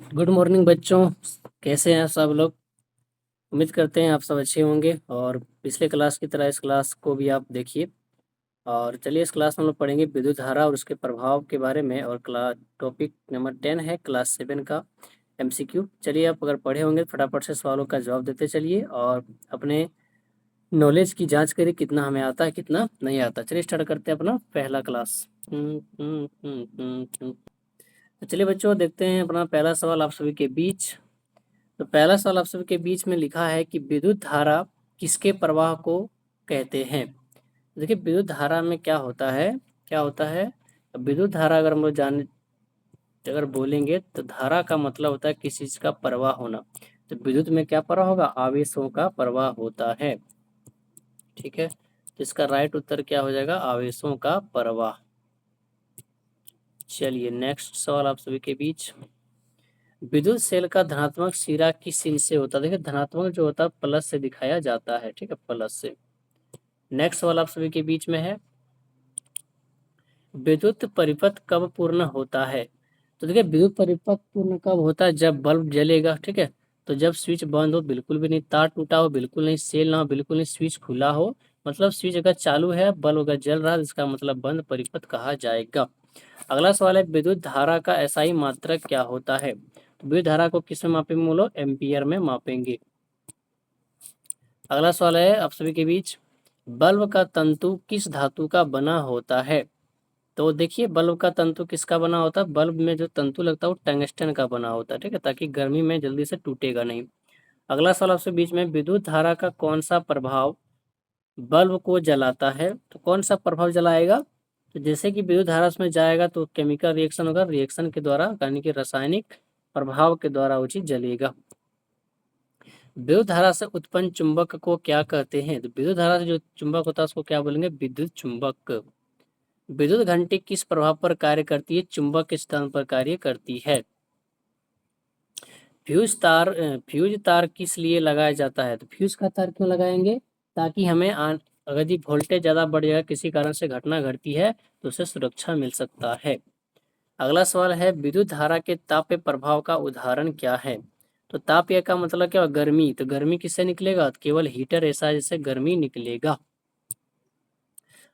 Good morning बच्चों। कैसे हैं सब लोग? उम्मीद करते हैं आप सब अच्छे होंगे और पिछले क्लास की तरह इस क्लास को भी आप देखिए। और चलिए, इस क्लास में हम लोग पढ़ेंगे विद्युत धारा और उसके प्रभाव के बारे में। और क्लास टॉपिक नंबर 10 है क्लास 7 का MCQ। चलिए, आप अगर पढ़े होंगे फटाफट से सवालों का जवाब देते चलिए और अपने नॉलेज की जांच करिए, कितना हमें आता है कितना नहीं आता। चलिए स्टार्ट करते हैं अपना पहला क्लास। तो चलिए बच्चों, देखते हैं अपना पहला सवाल आप सभी के बीच। तो पहला सवाल आप सभी के बीच में लिखा है कि विद्युत धारा किसके प्रवाह को कहते हैं। देखिए, विद्युत धारा में क्या होता है, क्या होता है। विद्युत धारा अगर हम लोग जान अगर बोलेंगे तो धारा का मतलब होता है किसी चीज का प्रवाह होना। तो विद्युत में क्या प्रवाह होगा? आवेशों का प्रवाह होता है। ठीक है, तो इसका राइट उत्तर क्या हो जाएगा? आवेशों का प्रवाह। चलिए नेक्स्ट सवाल आप सभी के बीच। विद्युत सेल का धनात्मक सिरा किस चिन्ह से होता है? देखिए, धनात्मक जो होता है प्लस से दिखाया जाता है। ठीक है, प्लस से। नेक्स्ट सवाल आप सभी के बीच में है, विद्युत परिपथ कब पूर्ण होता है? तो देखिए, विद्युत परिपथ पूर्ण कब होता है? जब बल्ब जलेगा। ठीक है, तो जब स्विच बंद हो, बिल्कुल भी नहीं, तार टूटा हो बिल्कुल नहीं, सेल ना हो बिल्कुल नहीं, स्विच खुला हो, मतलब स्विच अगर चालू है, बल्ब अगर जल रहा है, इसका मतलब बंद परिपथ कहा जाएगा। अगला सवाल है, विद्युत धारा का एसआई मात्रक क्या होता है? तो विद्युत धारा को किस में मापेंगे? बोलो, एम्पियर में मापेंगे। अगला सवाल है आप सभी के बीच, बल्ब का तंतु किस धातु का बना होता है? तो देखिए, बल्ब का तंतु किसका बना होता है? बल्ब में जो तंतु लगता है वो टंगस्टन का बना होता है। ठीक है, ताकि गर्मी में जल्दी से टूटेगा नहीं। अगला सवाल आपसे बीच में, विद्युत धारा का कौन सा प्रभाव बल्ब को जलाता है? तो कौन सा प्रभाव जलाएगा? तो जैसे कि विद्युत धारा उसमें जाएगा तो केमिकल रिएक्शन होगा, रिएक्शन के द्वारा यानी कि रासायनिक प्रभाव के द्वारा वो चीज जलेगा। विद्युत धारा से उत्पन्न चुंबक को क्या कहते हैं? तो विद्युत धारा से जो चुंबक होता है उसको क्या बोलेंगे? विद्युत चुंबक। विद्युत घंटी किस प्रभाव पर कार्य करती है? चुंबक के स्थान पर कार्य करती है। फ्यूज तार किस लिए लगाया जाता है? तो फ्यूज का तार क्यों लगाएंगे? ताकि हमें अगर जी वोल्टेज ज्यादा बढ़ जाएगा, किसी कारण से घटना घटती है, तो उसे सुरक्षा मिल सकता है। अगला सवाल है, विद्युत धारा के ताप प्रभाव का उदाहरण क्या है? तो ताप का मतलब क्या? गर्मी। तो गर्मी किससे निकलेगा? तो केवल हीटर ऐसा जिससे गर्मी निकलेगा।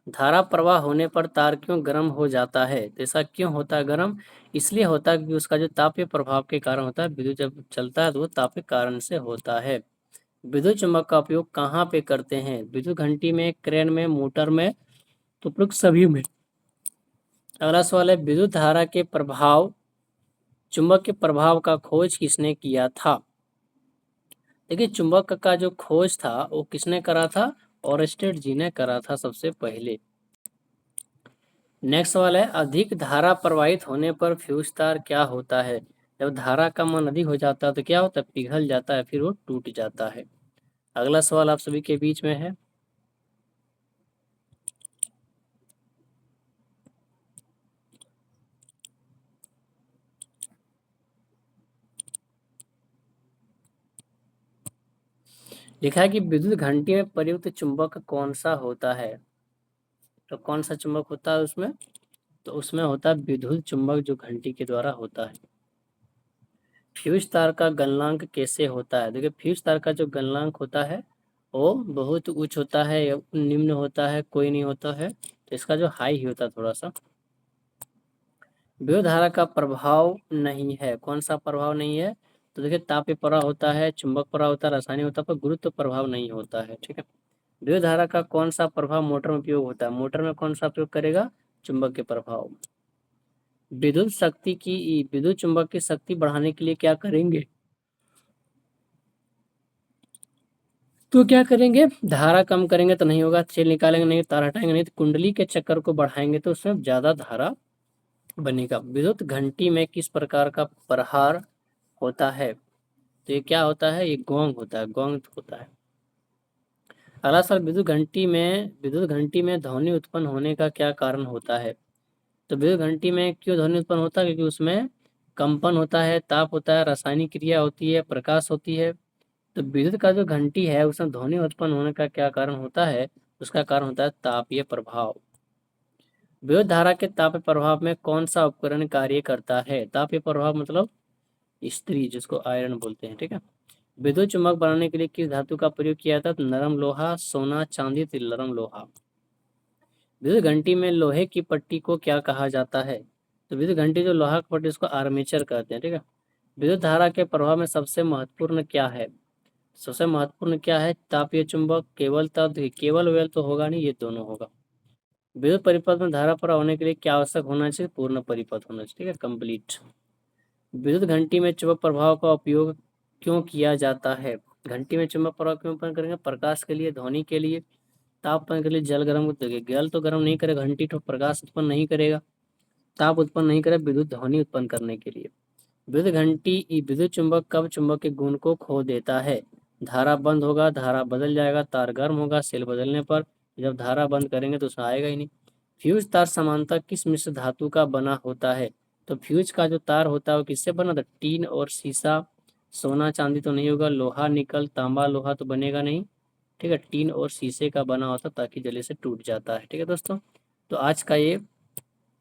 धारा प्रवाह होने पर तार क्यों गर्म हो जाता है? तो ऐसा क्यों होता है गर्म? इसलिए होता है क्योंकि उसका जो तापीय प्रभाव के कारण होता है। विद्युत जब चलता है तो वो तापीय कारण से होता है। विद्युत चुम्बक का उपयोग कहाँ पे करते हैं? विद्युत घंटी में, क्रेन में, मोटर में, तो उपयुक्त सभी में। अगला सवाल है, विद्युत धारा के प्रभाव चुंबक के प्रभाव का खोज किसने किया था? देखिए, चुंबक का जो खोज था वो किसने करा था? ओरस्टेड जी ने करा था सबसे पहले। नेक्स्ट सवाल है, अधिक धारा प्रवाहित होने पर फ्यूज तार क्या होता है? जब धारा का मान अधिक हो जाता है तो क्या होता है? पिघल जाता है, फिर वो टूट जाता है। अगला सवाल आप सभी के बीच में है, लिखा है कि विद्युत घंटी में प्रयुक्त चुंबक कौन सा होता है? तो कौन सा चुंबक होता है उसमें? तो उसमें होता है विद्युत चुंबक, जो घंटी के द्वारा होता है। फ्यूज तार का गलनांक कैसे होता है? देखिए, फ्यूज तार का जो गलनांक होता है वो बहुत उच्च होता है या निम्न होता है, कोई नहीं होता है, तो इसका जो हाई ही होता है थोड़ा सा। विद्युत धारा का प्रभाव नहीं है, कौन सा प्रभाव नहीं है? तो देखिए, तापीय प्रभाव होता है, चुंबक प्रभाव होता है, रासायनिक होता है, पर गुरुत्व प्रभाव नहीं होता है। ठीक है, विद्युत धारा का कौन सा प्रभाव मोटर में उपयोग होता है? मोटर में कौन सा उपयोग करेगा? चुंबक के प्रभाव। विद्युत चुंबक की शक्ति बढ़ाने के लिए क्या करेंगे? तो क्या करेंगे? धारा कम करेंगे तो नहीं होगा, सेल निकालेंगे नहीं, तार हटाएंगे नहीं, तो कुंडली के चक्कर को बढ़ाएंगे तो उसमें ज्यादा धारा बनेगा। विद्युत घंटी में किस प्रकार का प्रहार होता है? तो ये क्या होता है? ये गोंग होता है, गोंग होता है। अगला सवाल, विद्युत घंटी में ध्वनि उत्पन्न होने का क्या कारण होता है? तो विद्युत घंटी में क्यों ध्वनि उत्पन्न होता है? क्योंकि उसमें कंपन होता है, ताप होता है, रासायनिक क्रिया होती है, प्रकाश होती है। तो विद्युत का जो घंटी है उसमें ध्वनि उत्पन्न होने का क्या कारण होता है? उसका कारण होता है तापीय प्रभाव। विद्युत धारा के तापीय प्रभाव में कौन सा उपकरण कार्य करता है? तापीय प्रभाव मतलब स्त्री, जिसको आयरन बोलते हैं, ठीक है। विद्युत चुम्बक बनाने के लिए किस धातु का प्रयोग किया जाता है? नरम लोहा, सोना, चांदी, नरम लोहा। विद्युत घंटी में लोहे की पट्टी को क्या कहा जाता है? तो विद्युत घंटी जो लोहा की पट्टी, उसको आर्मेचर कहते हैं, ठीक है। विद्युत धारा के प्रवाह में सबसे महत्वपूर्ण क्या है? सबसे महत्वपूर्ण क्या है? तापीय चुंबक, केवल तत्व, केवल वेल तो होगा नहीं, ये दोनों होगा। विद्युत परिपथ में धारा प्रवाह होने के लिए क्या आवश्यक होना चाहिए? पूर्ण परिपथ होना चाहिए, ठीक है, कंप्लीट। विद्युत घंटी में चुंबक प्रभाव का उपयोग क्यों किया जाता है? घंटी में चुंबक प्रभाव क्यों उत्पन्न करेंगे? प्रकाश के लिए, ध्वनि के लिए, ताप उत्पन्न के लिए, जल गर्म जल तो गर्म नहीं करेगा घंटी, तो प्रकाश उत्पन्न नहीं करेगा, ताप उत्पन्न नहीं करेगा, विद्युत ध्वनि उत्पन्न करने के लिए। विद्युत चुंबक कब चुंबक के गुण को खो देता है? धारा बंद होगा, धारा बदल जाएगा, तार गर्म होगा, सेल बदलने पर। जब धारा बंद करेंगे तो उसमें आएगा ही नहीं। फ्यूज तार सामान्यतः किस मिश्र धातु का बना होता है? तो फ्यूज का जो तार होता है वो किससे बना था? टीन और शीशा, सोना चांदी तो नहीं होगा, लोहा निकल, तांबा लोहा तो बनेगा नहीं, ठीक है। टीन और शीशे का बना होता, ताकि जले से टूट जाता है, ठीक है दोस्तों। तो आज का ये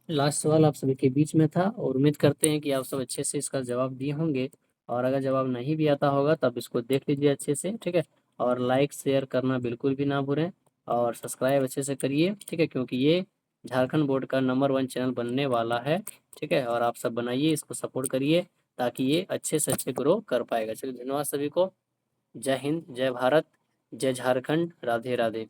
लास्ट सवाल आप सभी के बीच में था, और उम्मीद करते हैं कि आप सब अच्छे से इसका जवाब दिए होंगे। और अगर जवाब नहीं भी आता होगा तब इसको देख लीजिए अच्छे से, ठीक है। और लाइक शेयर करना बिल्कुल भी ना भूलें, और सब्सक्राइब अच्छे से करिए, ठीक है, क्योंकि ये झारखंड बोर्ड का नंबर 1 चैनल बनने वाला है, ठीक है। और आप सब बनाइए, इसको सपोर्ट करिए, ताकि ये अच्छे से अच्छे ग्रो कर पाएगा। चलिए, धन्यवाद सभी को। जय हिंद, जय भारत, जय झारखंड, राधे राधे।